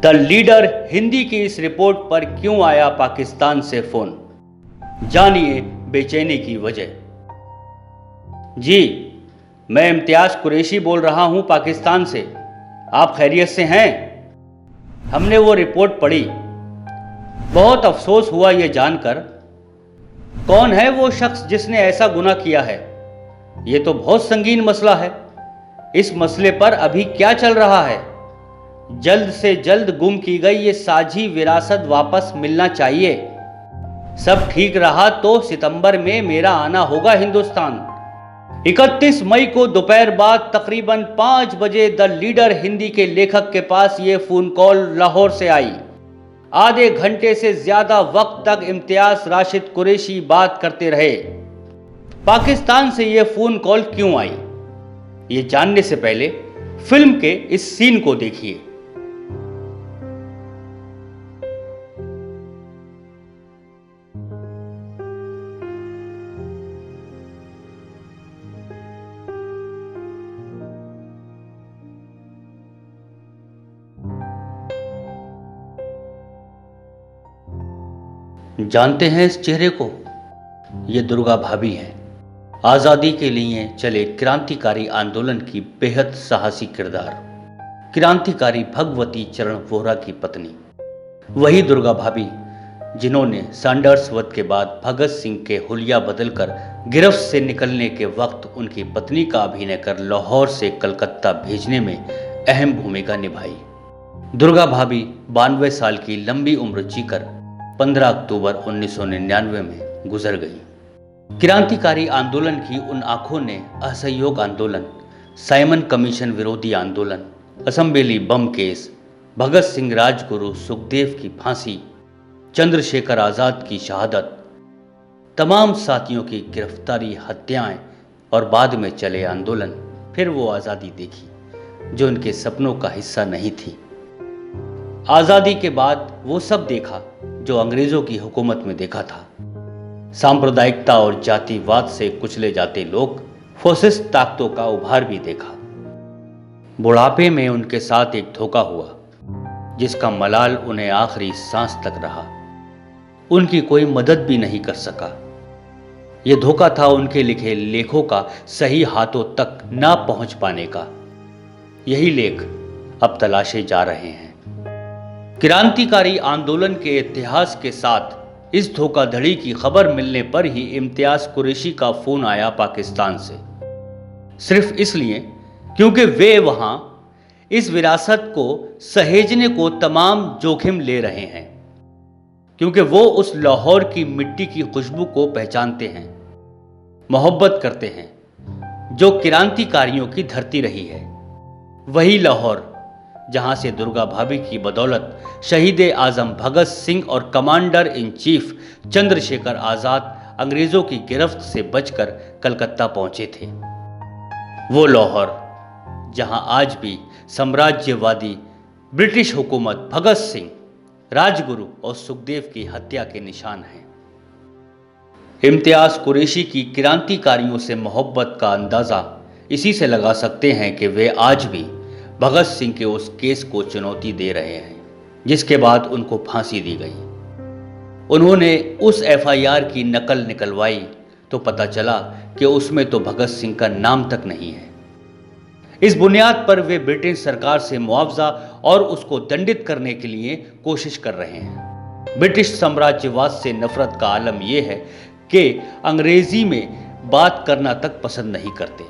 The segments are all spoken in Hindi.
द लीडर हिंदी की इस रिपोर्ट पर क्यों आया पाकिस्तान से फोन, जानिए बेचैनी की वजह। जी, मैं इम्तियाज कुरैशी बोल रहा हूं पाकिस्तान से। आप खैरियत से हैं? हमने वो रिपोर्ट पढ़ी, बहुत अफसोस हुआ ये जानकर। कौन है वो शख्स जिसने ऐसा गुनाह किया है? ये तो बहुत संगीन मसला है। इस मसले पर अभी क्या चल रहा है? जल्द से जल्द गुम की गई ये साझी विरासत वापस मिलना चाहिए। सब ठीक रहा तो सितंबर में मेरा आना होगा हिंदुस्तान। 31 मई को दोपहर बाद तकरीबन 5 बजे द लीडर हिंदी के लेखक के पास ये फोन कॉल लाहौर से आई। आधे घंटे से ज्यादा वक्त तक इम्तियाज राशिद कुरैशी बात करते रहे। पाकिस्तान से ये फोन कॉल क्यों आई, ये जानने से पहले फिल्म के इस सीन को देखिए। जानते हैं इस चेहरे को? ये दुर्गा भाभी हैं, आजादी के लिए चले क्रांतिकारी आंदोलन की बेहद साहसी किरदार, क्रांतिकारी भगवती चरण वोहरा की पत्नी। वही दुर्गा भाभी जिन्होंने सैंडर्स वध के बाद भगत सिंह के हुलिया बदलकर गिरफ्त से निकलने के वक्त उनकी पत्नी का अभिनय कर लाहौर से कलकत्ता भेजने में अहम भूमिका निभाई। दुर्गा भाभी 92 साल की लंबी उम्र जीकर 15 अक्टूबर 1999 में गुजर गई। क्रांतिकारी आंदोलन की उन आंखों ने असहयोग आंदोलन, साइमन कमीशन विरोधी आंदोलन, असेंबली बम केस, भगत सिंह, राजगुरु, सुखदेव की फांसी, चंद्रशेखर आजाद की शहादत, तमाम साथियों की गिरफ्तारी, हत्याएं और बाद में चले आंदोलन, फिर वो आज़ादी देखी जो उनके सपनों का हिस्सा नहीं थी। आज़ादी के बाद वो सब देखा जो अंग्रेजों की हुकूमत में देखा था। सांप्रदायिकता और जातिवाद से कुचले जाते लोग, फैसिस्ट ताकतों का उभार भी देखा। बुढ़ापे में उनके साथ एक धोखा हुआ जिसका मलाल उन्हें आखिरी सांस तक रहा। उनकी कोई मदद भी नहीं कर सका। यह धोखा था उनके लिखे लेखों का सही हाथों तक ना पहुंच पाने का। यही लेख अब तलाशे जा रहे हैं। क्रांतिकारी आंदोलन के इतिहास के साथ इस धोखाधड़ी की खबर मिलने पर ही इम्तियाज कुरैशी का फोन आया पाकिस्तान से, सिर्फ इसलिए क्योंकि वे वहां इस विरासत को सहेजने को तमाम जोखिम ले रहे हैं, क्योंकि वो उस लाहौर की मिट्टी की खुशबू को पहचानते हैं, मोहब्बत करते हैं, जो क्रांतिकारियों की धरती रही है। वही लाहौर जहां से दुर्गा भाभी की बदौलत शहीद आजम भगत सिंह और commander in chief Chandrashekhar Azad अंग्रेजों की गिरफ्त से बचकर कलकत्ता पहुंचे थे। वो लाहौर जहां आज भी साम्राज्यवादी ब्रिटिश हुकूमत भगत सिंह, राजगुरु और सुखदेव की हत्या के निशान हैं। इम्तियाज कुरैशी की क्रांतिकारियों से मोहब्बत का अंदाजा इसी से लगा सकते हैं कि वे आज भी भगत सिंह के उस केस को चुनौती दे रहे हैं जिसके बाद उनको फांसी दी गई। उन्होंने उस एफआईआर की नकल निकलवाई तो पता चला कि उसमें तो भगत सिंह का नाम तक नहीं है। इस बुनियाद पर वे ब्रिटिश सरकार से मुआवजा और उसको दंडित करने के लिए कोशिश कर रहे हैं। ब्रिटिश साम्राज्यवाद से नफरत का आलम यह है कि अंग्रेजी में बात करना तक पसंद नहीं करते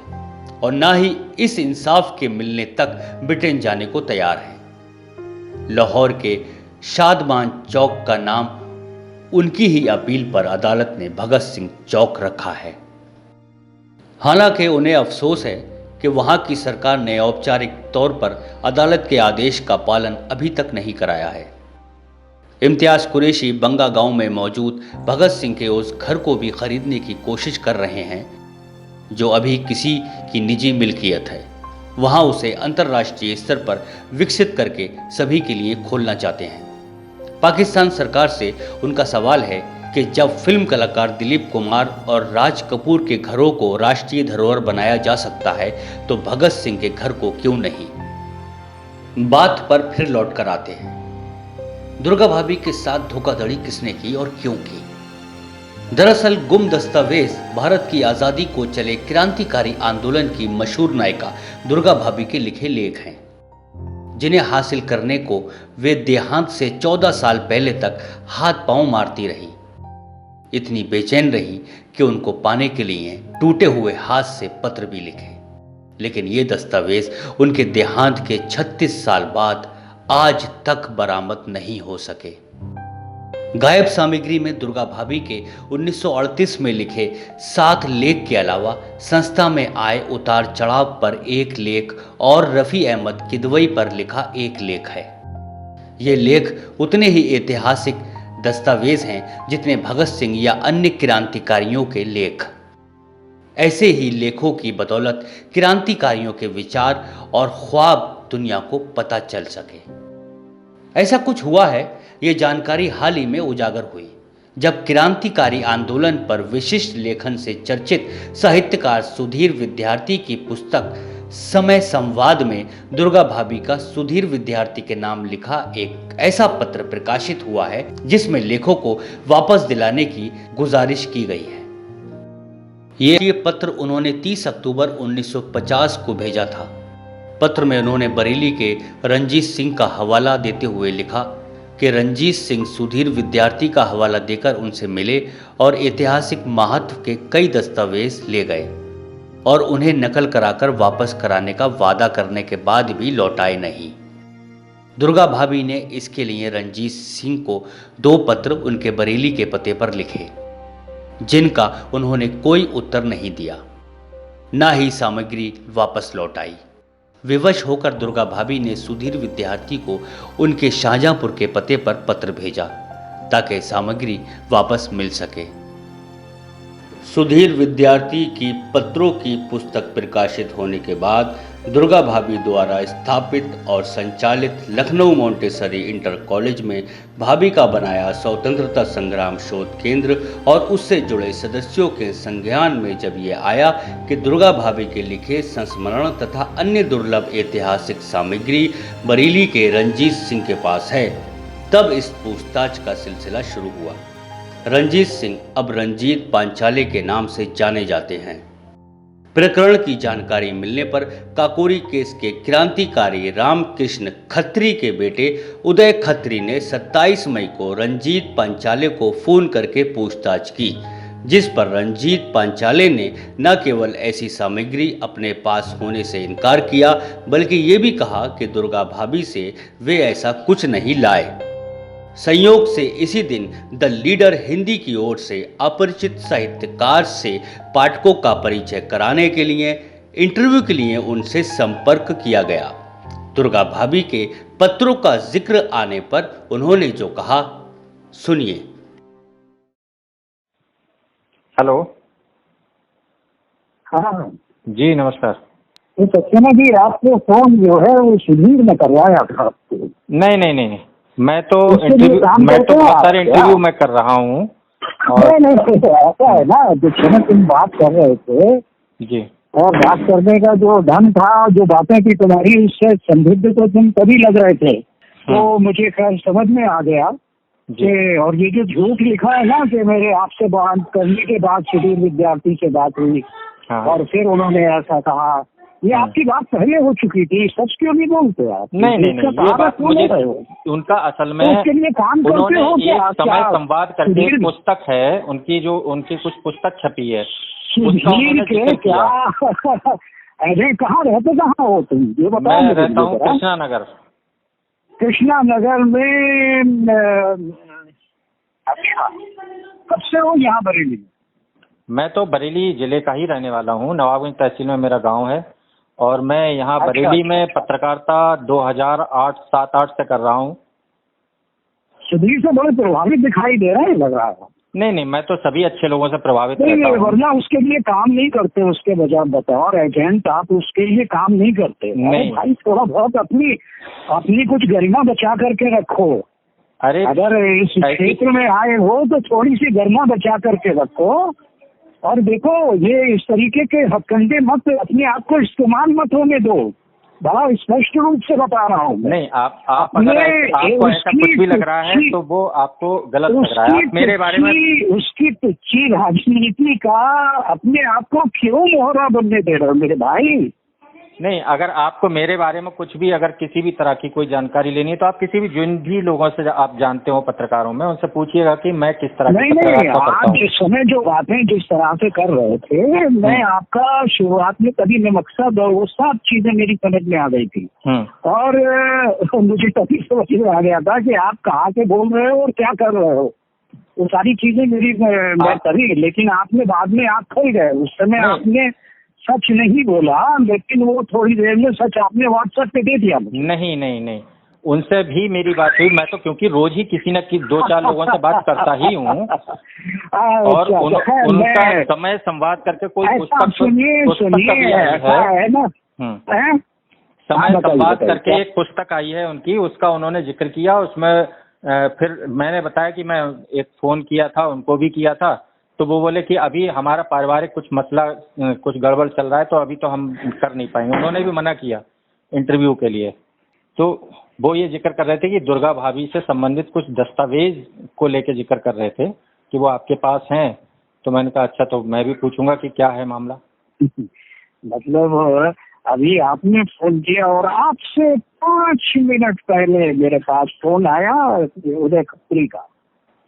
और ना ही इस इंसाफ के मिलने तक ब्रिटेन जाने को तैयार हैं। लाहौर के शादमान चौक का नाम उनकी ही अपील पर अदालत ने भगत सिंह चौक रखा है। हालांकि उन्हें अफसोस है कि वहां की सरकार ने औपचारिक तौर पर अदालत के आदेश का पालन अभी तक नहीं कराया है। इम्तियाज कुरैशी बंगा गांव में मौजूद भगत सिंह के उस घर को भी खरीदने की कोशिश कर रहे हैं जो अभी किसी की निजी मिल्कियत है। वहां उसे अंतर्राष्ट्रीय स्तर पर विकसित करके सभी के लिए खोलना चाहते हैं। पाकिस्तान सरकार से उनका सवाल है कि जब फिल्म कलाकार दिलीप कुमार और राज कपूर के घरों को राष्ट्रीय धरोहर बनाया जा सकता है तो भगत सिंह के घर को क्यों नहीं। बात पर फिर लौट कर आते हैं। दुर्गा भाभी के साथ धोखाधड़ी किसने की और क्यों की? दरअसल गुम दस्तावेज भारत की आजादी को चले क्रांतिकारी आंदोलन की मशहूर नायिका दुर्गा भाभी के लिखे लेख हैं, जिन्हें हासिल करने को वे देहांत से 14 साल पहले तक हाथ पांव मारती रही। इतनी बेचैन रही कि उनको पाने के लिए टूटे हुए हाथ से पत्र भी लिखे, लेकिन ये दस्तावेज उनके देहांत के 36 साल बाद आज तक बरामद नहीं हो सके। गायब सामग्री में दुर्गा भाभी के 1938 में लिखे 7 लेख के अलावा संस्था में आए उतार चढ़ाव पर एक लेख और रफी अहमद किदवई पर लिखा एक लेख है। ये लेख उतने ही ऐतिहासिक दस्तावेज हैं जितने भगत सिंह या अन्य क्रांतिकारियों के लेख। ऐसे ही लेखों की बदौलत क्रांतिकारियों के विचार और ख्वाब दुनिया को पता चल सके। ऐसा कुछ हुआ है, ये जानकारी हाल ही में उजागर हुई जब क्रांतिकारी आंदोलन पर विशिष्ट लेखन से चर्चित साहित्यकार सुधीर विद्यार्थी की पुस्तक समय संवाद में दुर्गा भाभी का सुधीर विद्यार्थी के नाम लिखा एक ऐसा पत्र प्रकाशित हुआ है जिसमें लेखों को वापस दिलाने की गुजारिश की गई है। ये पत्र उन्होंने 30 अक्टूबर 1950 को भेजा था। पत्र में उन्होंने बरेली के रंजीत सिंह का हवाला देते हुए लिखा कि रंजीत सिंह सुधीर विद्यार्थी का हवाला देकर उनसे मिले और ऐतिहासिक महत्व के कई दस्तावेज ले गए और उन्हें नकल कराकर वापस कराने का वादा करने के बाद भी लौटाए नहीं। दुर्गा भाभी ने इसके लिए रंजीत सिंह को 2 पत्र उनके बरेली के पते पर लिखे, जिनका उन्होंने कोई उत्तर नहीं दिया, ना ही सामग्री वापस लौटाई। विवश होकर दुर्गा भाभी ने सुधीर विद्यार्थी को उनके शाहजहांपुर के पते पर पत्र भेजा ताकि सामग्री वापस मिल सके। सुधीर विद्यार्थी की पत्रों की पुस्तक प्रकाशित होने के बाद दुर्गा भाभी द्वारा स्थापित और संचालित लखनऊ मोंटेसरी इंटर कॉलेज में भाभी का बनाया स्वतंत्रता संग्राम शोध केंद्र और उससे जुड़े सदस्यों के संज्ञान में जब ये आया कि दुर्गा भाभी के लिखे संस्मरण तथा अन्य दुर्लभ ऐतिहासिक सामग्री बरेली के रंजीत सिंह के पास है, तब इस पूछताछ का सिलसिला शुरू हुआ। रंजीत सिंह अब रंजीत पांचाले के नाम से जाने जाते हैं। प्रकरण की जानकारी मिलने पर काकोरी केस के क्रांतिकारी रामकृष्ण खत्री के बेटे उदय खत्री ने 27 मई को रंजीत पांचाले को फोन करके पूछताछ की, जिस पर रंजीत पांचाले ने न केवल ऐसी सामग्री अपने पास होने से इनकार किया बल्कि ये भी कहा कि दुर्गा भाभी से वे ऐसा कुछ नहीं लाए। संयोग से इसी दिन द लीडर हिंदी की ओर से अपरिचित साहित्यकार से पाठकों का परिचय कराने के लिए इंटरव्यू के लिए उनसे संपर्क किया गया। दुर्गा भाभी के पत्रों का जिक्र आने पर उन्होंने जो कहा, सुनिए। हेलो। हाँ जी नमस्कार। ये सक्सेना जी, आपको फोन जो है वो सुधीर ने करवाया था आपको? नहीं, मैं तो इंटरव्यू मैं कर रहा हूँ। नहीं, ऐसा है ना, जो तुम बात कर रहे थे जी, और बात करने का जो ढंग था, जो बातें की तुम्हारी, उससे संदिग्ध तो तुम तभी लग रहे थे, तो मुझे खैर समझ में आ गया कि, और ये जो झूठ लिखा है ना कि मेरे आपसे बात करने के बाद सुधीर विद्यार्थी से बात हुई और फिर उन्होंने ऐसा कहा, ये आपकी बात पहले हो चुकी थी, सच क्यों नहीं बोलते आप? नहीं, ये बात मुझे उनका असल में उसके लिए काम उन्होंने करते हो एक समय संवाद करके एक पुस्तक है उनकी कुछ पुस्तक छपी है, सुधीर के क्या अरे कहाँ रहते, कहाँ हो तुम ये बताओ? मैं रहता हूँ कृष्णा नगर में। अच्छा, कब से हो यहाँ बरेली में? मैं तो बरेली जिले का ही रहने वाला हूँ, नवाबगंज तहसील में मेरा गांव है और मैं यहाँ बरेली में पत्रकारिता 2008-7-8 से कर रहा हूँ। सुधीर से बड़े प्रभावित दिखाई दे रहे हैं, लग रहा है। नहीं, मैं तो सभी अच्छे लोगों से प्रभावित रहता हूँ। वरना उसके लिए काम नहीं करते, उसके बजाय बतौर एजेंट आप उसके लिए काम नहीं करते। नहीं भाई, थोड़ा बहुत अपनी कुछ गरिमा बचा करके रखो। अरे अगर इस क्षेत्र में आए हो तो थोड़ी सी गरिमा बचा करके रखो, और देखो ये इस तरीके के हथकंडे मत, अपने आप को इस्तेमाल मत होने दो। बड़ा स्पष्ट रूप से बता रहा हूँ। नहीं, आप अगर आपको ऐसा कुछ भी लग रहा है तो वो आपको गलत लग रहा है। आप मेरे बारे में उसकी तुच्छी राजनीति का अपने आप को क्यों मोहरा बनने दे रहे हो मेरे भाई? नहीं, अगर आपको मेरे बारे में कुछ भी अगर किसी भी तरह की कोई जानकारी लेनी है तो आप किसी भी जिन भी लोगों से आप जानते हो पत्रकारों में, उनसे पूछिएगा कि मैं किस तरह की पत्रकारिता करता हूं। आप जिस समय जो बातें जिस तरह से कर रहे थे, मैं आपका शुरुआत में कभी न मकसद और वो सब चीजें मेरी समझ में आ गई थी और मुझे तभी समझ में आ गया था कि आप कहाँ से बोल रहे हो और क्या कर रहे हो। वो सारी चीजें मेरी मैं तभी, लेकिन आपने बाद में आप खोल गए। उस समय आपने सच नहीं बोला, लेकिन वो थोड़ी देर में सच आपने व्हाट्सएप पे दे दिया मुझे। नहीं, उनसे भी मेरी बात हुई। मैं तो क्योंकि रोज ही किसी न किसी 2-4 लोगों से बात करता ही हूँ और उनका समय संवाद करके कोई पुस्तक है ना, समय संवाद करके एक पुस्तक आई है उनकी, उसका उन्होंने जिक्र किया। उसमें फिर मैंने बताया कि मैं एक फोन किया था, उनको भी किया था, तो वो बोले कि अभी हमारा पारिवारिक कुछ मसला कुछ गड़बड़ चल रहा है तो अभी तो हम कर नहीं पाएंगे। उन्होंने भी मना किया इंटरव्यू के लिए। तो वो ये जिक्र कर रहे थे कि दुर्गा भाभी से संबंधित कुछ दस्तावेज को लेके जिक्र कर रहे थे कि वो आपके पास हैं। तो मैंने कहा अच्छा, तो मैं भी पूछूंगा कि क्या है मामला। मतलब अभी आपने फोन किया और आपसे 5 मिनट पहले मेरे पास फोन आया उदय खत्री का।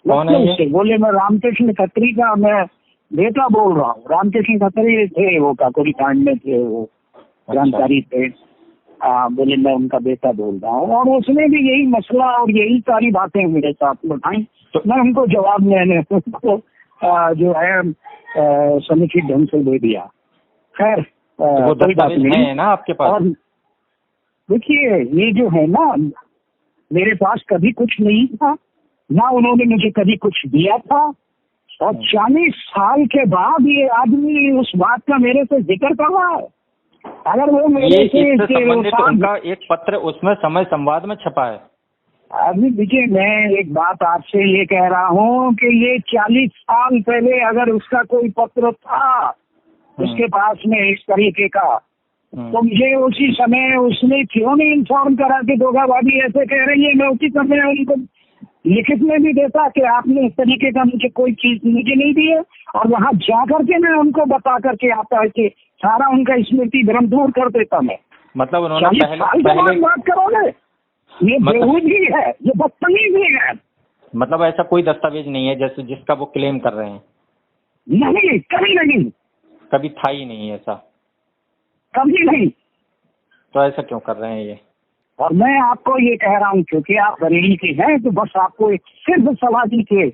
कौन है ये? बोले मैं रामकृष्ण खत्री का मैं बेटा बोल रहा हूँ। रामकृष्ण खत्री थे, वो काकोरी कांड में थे, वो जानकारी थे। बोले मैं उनका बेटा बोल रहा हूँ और उसने भी यही मसला और यही सारी बातें मेरे साथ बताई। तो मैं उनको जवाब मैंने उनको जो है समुचित ढंग से दे दिया। खैर वो दस्तावेज है ना आपके पास? और देखिए ये जो है ना, मेरे पास कभी कुछ नहीं था, ना उन्होंने मुझे कभी कुछ दिया था और 40 साल के बाद ये आदमी उस बात का मेरे से जिक्र कर रहा है। अगर वो मेरे से संबंधित उनका एक पत्र उसमें समय संवाद में छपा है। अभी देखिए, मैं एक बात आपसे ये कह रहा हूँ कि ये 40 साल पहले अगर उसका कोई पत्र था उसके पास में इस तरीके का, तो मुझे उसी समय उसने क्यों नहीं इन्फॉर्म करा कि दुर्गा भाभी ऐसे कह रही है। मैं उसी समय उनको लिखित में भी देता कि आपने इस तरीके का मुझे कोई चीज मुझे नहीं दी है और वहाँ जा करके मैं उनको बता करके आता है कि सारा उनका स्मृति भ्रम दूर कर देता मैं। मतलब उन्होंने पहले बात करोगे, ये बेहूदी है, ये बदतमीजी है। मतलब ऐसा कोई दस्तावेज नहीं है जैसे जिसका वो क्लेम कर रहे हैं? नहीं, कभी नहीं, कभी था ही नहीं ऐसा, कभी नहीं। तो ऐसा क्यों कर रहे हैं ये? और मैं आपको ये कह रहा हूँ क्योंकि आप बरेली के हैं, तो बस आपको एक सिर्फ सलाह दीजिए,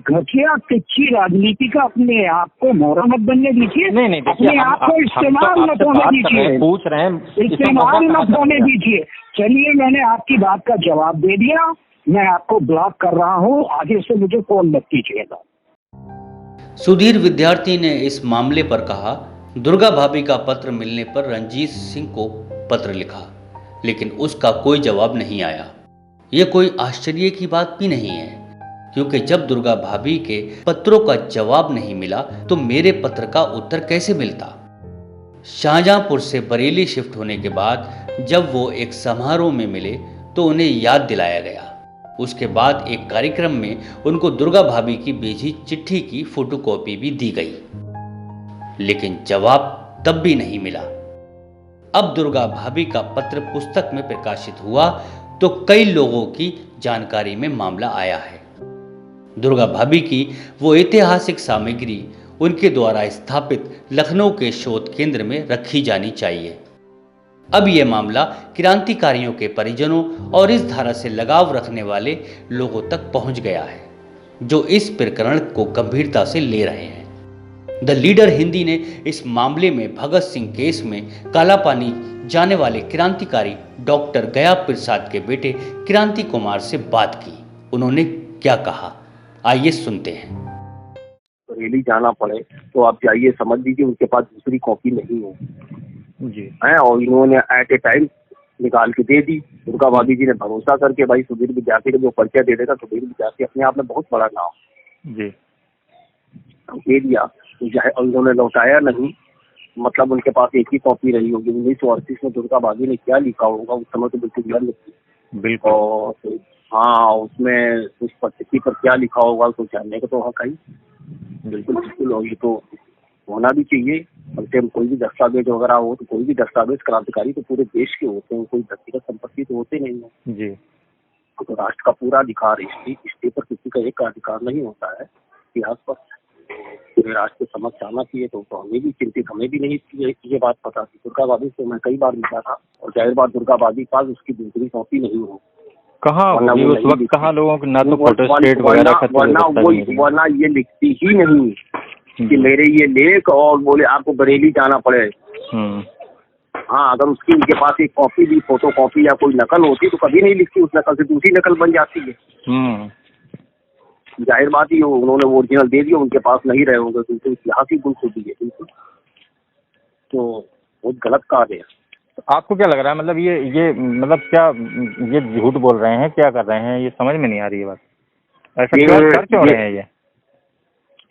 घटिया तिच्छी राजनीति का अपने आप को मोहरा मत बनने दीजिए। नहीं, अपने आप को इस्तेमाल मत होने दीजिए, पूछ रहे हैं, इस्तेमाल मत होने दीजिए। चलिए, मैंने आपकी बात का जवाब दे दिया, मैं आपको ब्लॉक कर रहा हूँ, आगे से मुझे फोन मत कीजिएगा। सुधीर विद्यार्थी ने इस मामले पर कहा, दुर्गा भाभी का पत्र मिलने पर रंजीत सिंह को पत्र लिखा, लेकिन उसका कोई जवाब नहीं आया। ये कोई आश्चर्य की बात भी नहीं है, क्योंकि जब दुर्गा भाभी के पत्रों का जवाब नहीं मिला तो मेरे पत्र का उत्तर कैसे मिलता। शाहजहांपुर से बरेली शिफ्ट होने के बाद जब वो एक समारोह में मिले तो उन्हें याद दिलाया गया। उसके बाद एक कार्यक्रम में उनको दुर्गा भाभी की भेजी चिट्ठी की फोटोकॉपी भी दी गई, लेकिन जवाब तब भी नहीं मिला। अब दुर्गा भाभी का पत्र पुस्तक में प्रकाशित हुआ तो कई लोगों की जानकारी में मामला आया है। दुर्गा भाभी की वो ऐतिहासिक सामग्री उनके द्वारा स्थापित लखनऊ के शोध केंद्र में रखी जानी चाहिए। अब यह मामला क्रांतिकारियों के परिजनों और इस धारा से लगाव रखने वाले लोगों तक पहुंच गया है, जो इस प्रकरण को गंभीरता से ले रहे हैं। द लीडर हिंदी ने इस मामले में भगत सिंह केस में काला पानी जाने वाले क्रांतिकारी डॉक्टर गया प्रसाद के बेटे क्रांति कुमार से बात की। उन्होंने क्या कहा, आइए सुनते हैं। बरेली जाना पड़े तो आप जाइए, समझ लीजिए उनके पास दूसरी कॉपी नहीं है जी है, और इन्होंने एट ए टाइम निकाल के दे दी। दुर्गा भाभी जी ने भरोसा करके, भाई सुधीर विद्यार्थी का जो परिचय दे देगा, सुधीर विद्यार्थी अपने आप में बहुत बड़ा नाम जी दे दिया, और उन्होंने लौटाया नहीं। मतलब उनके पास एक ही कॉपी रही होगी। 1938 में दुर्गा भाभी ने क्या लिखा होगा उस समय तो बिल्कुल अलग थी। बिल्कुल। और हाँ, उसमें उस पत्रिका पर क्या लिखा होगा तो जानने का तो हक है। बिल्कुल बिल्कुल, और ये तो होना भी चाहिए। कम से कम कोई भी दस्तावेज वगैरह हो तो कोई भी दस्तावेज क्रांतिकारी तो पूरे देश के होते हैं, कोई व्यक्तिगत संपत्ति तो होते नहीं है। जी। तो राष्ट्र का पूरा अधिकार इस पर किसी का एक का अधिकार नहीं होता है। इतिहास पर पूरे राष्ट्र के समक्ष आना चाहिए। तो हमें भी चिंतित, हमें भी नहीं ये बात पता थी। दुर्गा भाभी से मैं कई बार मिला था और जाहिर बात दुर्गा भाभी के पास उसकी दूसरी कॉपी नहीं हो। कहाँ होगी उस वक्त, कहाँ लोगों को ना तो फोटोस्टेट वगैरह वरना ये लिखती ही नहीं कि मेरे ये लेख और बोले आपको बरेली जाना पड़े। हाँ, अगर उसकी उनके पास एक कॉपी भी, फोटो कॉपी या कोई नकल होती तो कभी नहीं लिखती। उस नकल से दूसरी नकल बन जाती है। जाहिर बात ही उन्होंने वो ओरिजिनल दे दिया, उनके पास नहीं रहे होंगे तो इतिहास ही गुम होती है। बिल्कुल, तो बहुत गलत कार्य है। आपको क्या लग रहा है, मतलब ये मतलब क्या ये झूठ बोल रहे हैं, क्या कर रहे हैं, ये समझ में नहीं आ रही है बात। ऐसा क्यों रहे हैं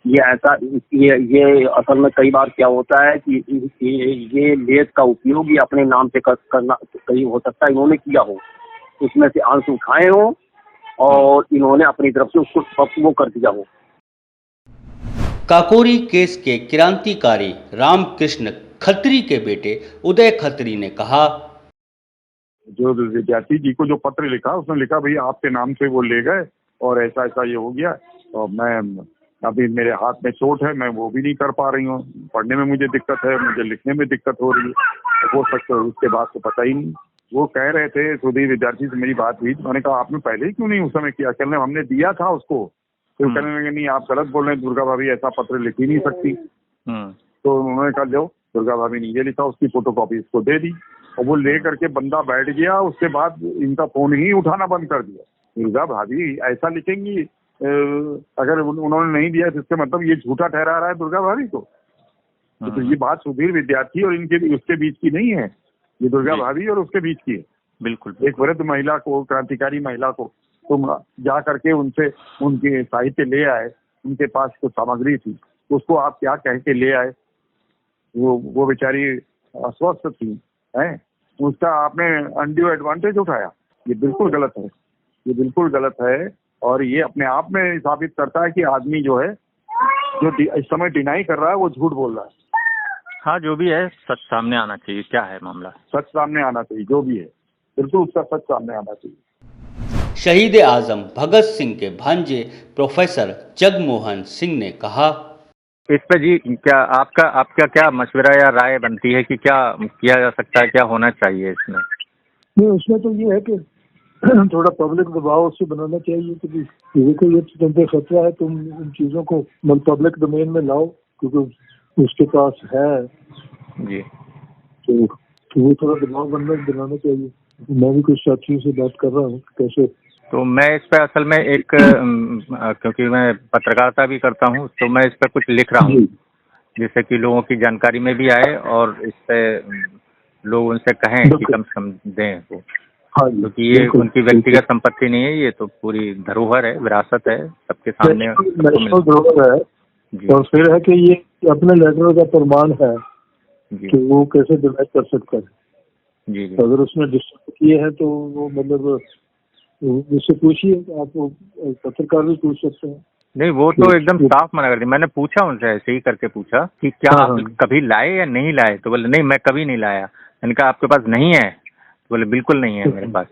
ये ऐसा ये असल में कई बार क्या होता है कि ये लेख का उपयोग ये अपने नाम से करना कहीं हो सकता है इन्होंने किया हो, उसमें से अंश उठाए हो और इन्होंने अपनी तरफ से उसको वो कर दिया हो। काकोरी केस के क्रांतिकारी रामकृष्ण खत्री के बेटे उदय खत्री ने कहा, जो विद्यार्थी जी को जो पत्र लिखा उसने लिखा भैया आपके नाम से वो ले गए और ऐसा ऐसा ये हो गया और मैं अभी मेरे हाथ में चोट है, मैं वो भी नहीं कर पा रही हूँ, पढ़ने में मुझे दिक्कत है, मुझे लिखने में दिक्कत हो रही है। हो सकता है उसके बाद तो पता ही नहीं। वो कह रहे थे, सुधीर विद्यार्थी से मेरी बात हुई, मैंने कहा आपने पहले ही क्यों नहीं उस समय किया? कहने हमने दिया था उसको। तो कहने लगे नहीं आप गलत बोल रहे हैं, दुर्गा भाभी ऐसा पत्र लिख ही नहीं सकती। तो उन्होंने कहा लो दुर्गा भाभी ने ये लिखा, उसकी फोटोकॉपी इसको दे दी और वो ले करके बंदा बैठ गया। उसके बाद इनका फोन ही उठाना बंद कर दिया। दुर्गा भाभी ऐसा लिखेंगी, अगर उन्होंने नहीं दिया तो इसका मतलब ये झूठा ठहरा रहा है दुर्गा भाभी को। तो ये बात सुधीर विद्यार्थी और इनके उसके बीच की नहीं है, ये दुर्गा भाभी और उसके बीच की है। बिल्कुल। एक वृद्ध महिला को, क्रांतिकारी महिला को तुम जा करके उनसे उनके साहित्य ले आए, उनके पास कुछ सामग्री थी, उसको आप क्या कह के ले आए? वो बेचारी अस्वस्थ थी, हैं? उसका आपने अनड्यू एडवांटेज उठाया। ये बिल्कुल गलत है, ये बिल्कुल गलत है। और ये अपने आप में साबित करता है कि आदमी जो है, जो इस समय डिनाई कर रहा है, वो झूठ बोल रहा है। हाँ, जो भी है सच सामने आना चाहिए। क्या है मामला, सच सामने आना चाहिए। जो भी है बिल्कुल उसका सच सामने आना चाहिए। शहीद आजम भगत सिंह के भांजे प्रोफेसर जगमोहन सिंह ने कहा, इस पे जी क्या आपका क्या मशवरा या राय बनती है कि क्या किया जा सकता है, क्या होना चाहिए इसमें? नहीं, उसमें तो ये है कि थोड़ा पब्लिक दबाव उससे बनाना चाहिए कि देखो ये तुम पे खतरा है, तुम इन चीजों को पब्लिक डोमेन में लाओ, क्योंकि उसके पास है जी। तो वो थोड़ा दबाव बनाना चाहिए। मैं भी कुछ साथियों से बात कर रहा हूँ कैसे। तो मैं इस पे असल में एक क्योंकि मैं पत्रकारिता भी करता हूँ, तो मैं इस पे कुछ लिख रहा हूँ जिससे कि लोगों की जानकारी में भी आए और इस पे लोग उनसे कहें कि कम से कम दें वो, क्योंकि ये उनकी व्यक्तिगत संपत्ति नहीं है, ये तो पूरी धरोहर है, विरासत है, सबके सामने नेशनल धरोहर है। और फिर है कि ये अपने लेटर का प्रमाण है कि वो कैसे डिनाई कर सकता है। जी। अगर उसने डिस्टर्ब किए हैं तो वो मतलब उससे पूछिए, आप पत्रकार भी पूछ सकते हैं। नहीं, वो तो एकदम साफ मना कर दिया। मैंने पूछा उनसे, ऐसे ही करके पूछा कि क्या आप कभी लाए या नहीं लाए, तो बोले नहीं मैं कभी नहीं लाया। मैंने कहा आपके पास नहीं है? तो बोले बिल्कुल नहीं है मेरे पास।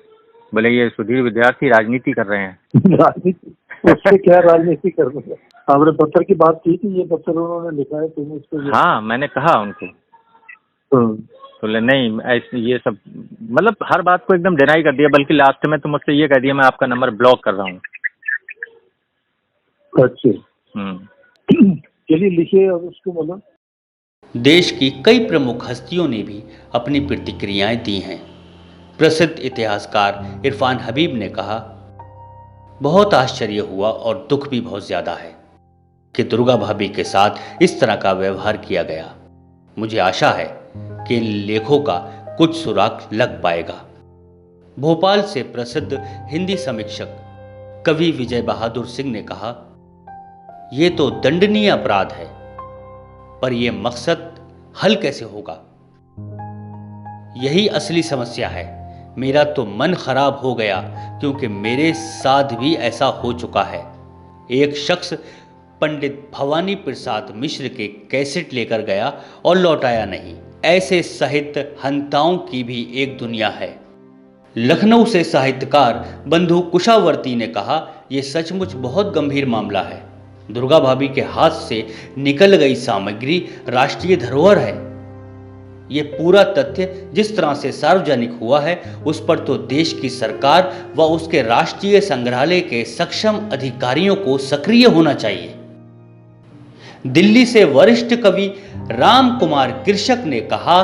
बोले ये सुधीर विद्यार्थी राजनीति कर रहे हैं। राजनीति उससे क्या राजनीति कर रहे हैं? आपने पत्र की बात की थी, ये पत्र उन्होंने लिखा है तुम उसको? हाँ, मैंने कहा उनको। बोले नहीं ऐसे ये सब, मतलब हर बात को एकदम डिनाई कर दिया, बल्कि लास्ट में तो मुझसे ये कह दिया मैं आपका नंबर ब्लॉक कर रहा हूँ। अच्छा। चलिए लिखिए अब उसको। मतलब देश की कई प्रमुख हस्तियों ने भी अपनी प्रतिक्रियाएं दी हैं। प्रसिद्ध इतिहासकार इरफान हबीब ने कहा, बहुत आश्चर्य हुआ और दुख भी बहुत ज्यादा है कि दुर्गा भाभी के साथ इस तरह का व्यवहार किया गया। मुझे आशा है कि इन लेखों का कुछ सुराग लग पाएगा। भोपाल से प्रसिद्ध हिंदी समीक्षक कवि विजय बहादुर सिंह ने कहा, ये तो दंडनीय अपराध है, पर यह मकसद हल कैसे होगा? यही असली समस्या है। मेरा तो मन खराब हो गया क्योंकि मेरे साथ भी ऐसा हो चुका है। एक शख्स पंडित भवानी प्रसाद मिश्र के कैसेट लेकर गया और लौटाया नहीं। ऐसे साहित्य हंताओं की भी एक दुनिया है। लखनऊ से साहित्यकार बंधु कुशावर्ती ने कहा, यह सचमुच बहुत गंभीर मामला है। दुर्गा भाभी के हाथ से निकल गई सामग्री राष्ट्रीय धरोहर है। ये पूरा तथ्य जिस तरह से सार्वजनिक हुआ है, उस पर तो देश की सरकार व उसके राष्ट्रीय संग्रहालय के सक्षम अधिकारियों को सक्रिय होना चाहिए। दिल्ली से वरिष्ठ कवि राम कुमार कृषक ने कहा,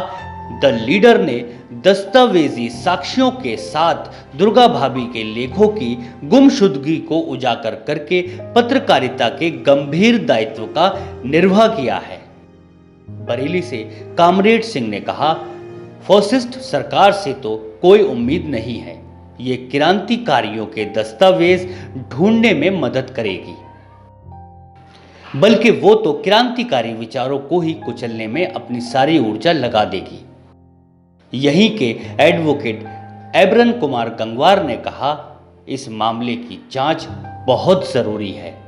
द लीडर ने दस्तावेजी साक्ष्यों के साथ दुर्गा भाभी के लेखों की गुमशुदगी को उजागर करके पत्रकारिता के गंभीर दायित्व का निर्वाह किया है। बरेली से कामरेड सिंह ने कहा, फॉसिस्ट सरकार से तो कोई उम्मीद नहीं है। ये क्रांतिकारियों के दस्तावेज ढूंढने में मदद करेगी, बल्कि वो तो क्रांतिकारी विचारों को ही कुचलने में अपनी सारी ऊर्जा लगा देगी। यहीं के एडवोकेट एब्रन कुमार गंगवार ने कहा, इस मामले की जांच बहुत जरूरी है।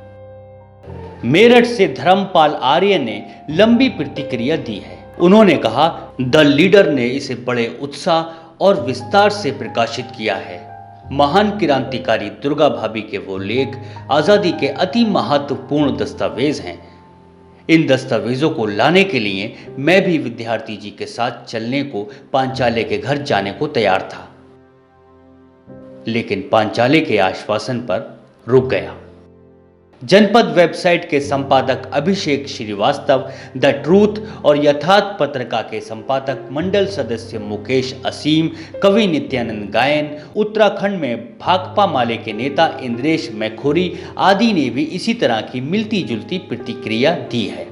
मेरठ से धर्मपाल आर्य ने लंबी प्रतिक्रिया दी है। उन्होंने कहा, द लीडर ने इसे बड़े उत्साह और विस्तार से प्रकाशित किया है। महान क्रांतिकारी दुर्गा भाभी के वो लेख आजादी के अति महत्वपूर्ण दस्तावेज हैं। इन दस्तावेजों को लाने के लिए मैं भी विद्यार्थी जी के साथ चलने को पांचाले के घर जाने को तैयार था, लेकिन पांचाले के आश्वासन पर रुक गया। जनपद वेबसाइट के संपादक अभिषेक श्रीवास्तव, द ट्रूथ और यथार्थ पत्रिका के संपादक मंडल सदस्य मुकेश असीम, कवि नित्यानंद गायन, उत्तराखंड में भाकपा माले के नेता इंद्रेश मैखोरी आदि ने भी इसी तरह की मिलती जुलती प्रतिक्रिया दी है।